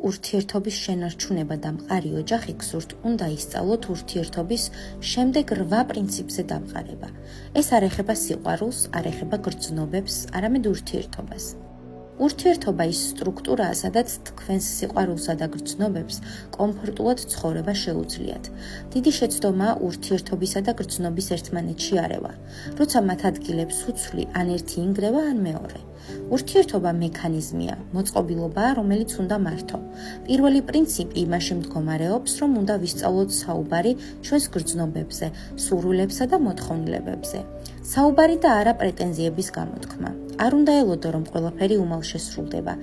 ურთიერთობის შენარჩუნება და მყარი ოჯახი გსურთ, უნდა ისწავლოთ ურთიერთობის შემდეგ 8 პრინციპზე დამყარება. ეს არ ეხება სიყვარულს, არ ეხება გრძნობებს, არამედ ურთიერთობას. ურთიერთობა ის სტრუქტურაა, სადაც თქვენს სიყვარულსა და გრძნობებს კომფორტულად ცხოვრება შეუძლიათ. დიდი შეცდომაა ურთიერთობისა და გრძნობის ერთმანეთში არევა, როცა მათ ადგილებს უცვლი ან ერთი ინგრევა, ან მეორე. ურთიერთობა მექანიზმია, მოწყობილობაა, რომელიც უნდა მართო. პირველი პრინციპი იმაში მდგომარეობს, რომ უნდა ვისწავლოთ საუბარი ჩვენს გრძნობებზე, სურვილებსა და მოთხოვნილებებზე. საუბარი და არა პრეტენზიების გამოთქმა. არ უნდა ელოდო, რომ ყველაფერი უმალ შესრულდება.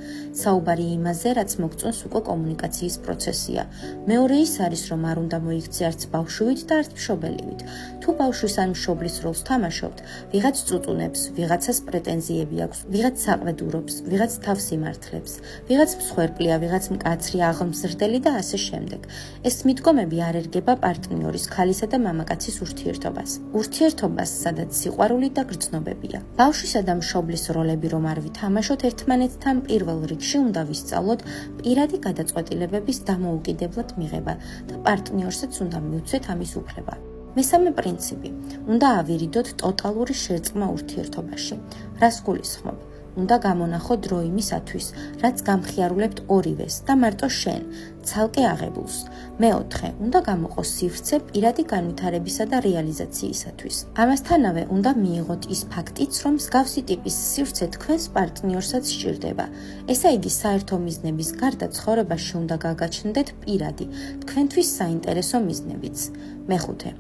საუბარი იმაზე, რაც მოგწონს უკვე კომუნიკაციის პროცესია. მეორე ის არის, რომ არ უნდა მოიქცე არც ბავშვივით და არც მშობელივით. თუ ბავშვის ან მშობლის როლს თამაშობთ, ვიღაც წუწუნებს, ვიღაცას პრეტენზიები აქვს, ვიღაც საყვედურობს, ვიღაც თავს იმართლებს, ვიღაც მსხვერპლია, ვიღაც მკაცრი, აღმზრდელი და ასე შემდეგ. ეს მიდგომები არ ერგება პარტნიორის, ქალისა და მამაკაცის ურთიერთობას. ურთიერთობას, სადაც სიყვარული და გრძნობებია. ბავშვისა და მშობლის როლები რომ არ ვითამაშოთ ერთმანეთთან, პირველ რიგში უნდა ვისწავლოთ პირადი გადაწყვეტილებების დამოუკიდებლად მიღება და პარტნიორსაც უნდა მივცეთ ამის უფლება. მესამე პრინციპი. უნდა ავირიდოთ ტოტალური შერწყმა ურთიერთობაში. რას გულისხმობ? უნდა გამონახო დრო იმისათვის, რაც გამხიარულებთ ორივეს და მარტო შენ, ცალკე აღებულს. მეოთხე, უნდა გამოყო სივრცე პირადი განვითარებისა და რეალიზაციისათვის. ამასთანავე უნდა მიიღოთ ის ფაქტიც, რომ მსგავსი ტიპის სივრცე თქვენს პარტნიორსაც სჭირდება. ესა იგი საერთო მიზნების გარდა ცხოვრებაში უნდა გაგაჩნდეთ პირადი, თქვენთვის საინტერესო მიზნებიც. მეხუთე,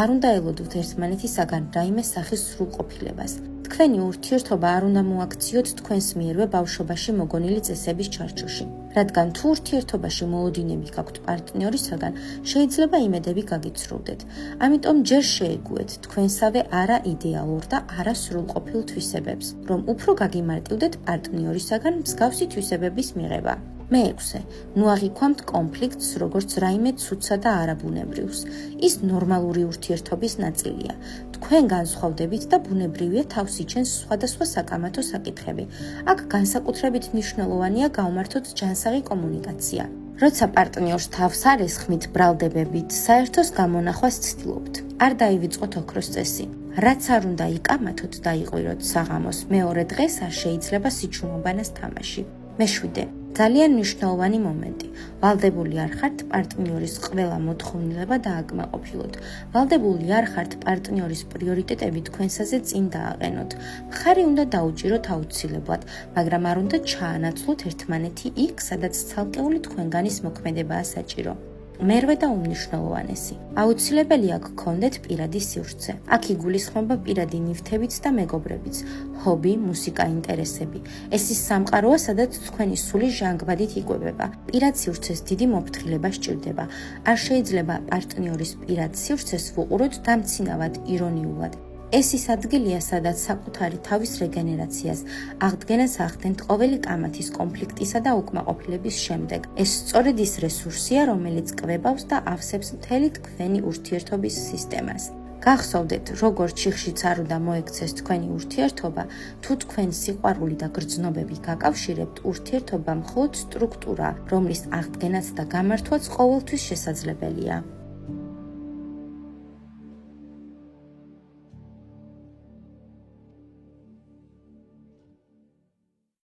არ უნდა ელოდოთ ერთმანეთისაგან რაიმე სახის სრულყოფილებას. თქვენი ურთიერთობა არ უნდა მოაქციოთ თქვენს მიერვე ბავშვობაში მოგონილი წესების ჩარჩოში. რადგან თუ ურთიერთობაში მოლოდინები გაქვთ პარტნიორისაგან, შეიძლება იმედები გაგიცრუვდეთ. ამიტომ ჯერ შეეგუეთ თქვენსავე არა იდეალურ და არა სრულყოფილ თვისებებს, რომ უფრო გაგიმარტივდეთ პარტნიორისაგან მსგავსი თვისებების მიღება. მეექვსე, ნუ აღიქვამთ კონფლიქტს როგორც რაიმე ცუდსა და არაბუნებრივს. ის ნორმალური ურთიერთობის ნაწილია. თქვენ განსხვავდებით და ბუნებრივია თავს იჩენს სხვადასხვა საკამათო საკითხები. აქ განსაკუთრებით მნიშვნელოვანია გავმართოთ ჯანსაღი კომუნიკაცია. როცა პარტნიორს თავს არ ესხმით ბრალდებებით, საერთოს გამონახვას ცდილობთ. არ დაივიწყოთ ოქროს წესი. რაც არ უნდა იკამათოთ და იყვიროთ საღამოს, მეორე დღეს არ შეიძლება სიჩუმობანას თამაში. მეშვიდე, ძალიან მნიშვნელოვანი მომენტი. ვალდებული არ ხართ პარტნიორის ყველა მოთხოვნილება დააკმაყოფილოთ. ვალდებული არ ხართ პარტნიორის პრიორიტეტები თქვენსაზე წინ დააყენოთ. მხარი უნდა დაუჭიროთ აუცილებლად, მაგრამ არ უნდა ჩაანაცვლოთ ერთმანეთი იქ, სადაც ცალკეული თქვენგანის მოქმედებაა საჭირო. მერვე და უმნიშვნელოვანესი. აუცილებელია გქონდეთ პირადი სივრცე. აქ იგულისხმება პირადი ნივთებიც და მეგობრებიც, ჰობი, მუსიკა, ინტერესები. ეს ის სამყაროა, სადაც თქვენი სული ჟანგბადით იკვებება. პირად სივრცეს დიდი მოფრთხილება სჭირდება. არ შეიძლება პარტნიორის პირად სივრცეს ვუყუროთ დამცინავად, ირონიულად. ეს ის ადგილია, სადაც საკუთარი თავის რეგენერაციას, აღდგენას ახდენთ ყოველი კამათის კონფლიქტისა და უკმაყოფილების შემდეგ. ეს სწორედ ის რესურსია, რომელიც კვებავს და ავსებს მთელი თქვენი ურთიერთობის სისტემას. გახსოვდეთ, როგორც შიხშიც არ უნდა მოექცეს თქვენი ურთიერთობა, თუ თქვენ სიყვარული და გრძნობები გაკავშირებთ, ურთიერთობა მხოლოდ სტრუქტურაა, რომლის აღდგენაც და გამართვაც ყოველთვის შესაძლებელია.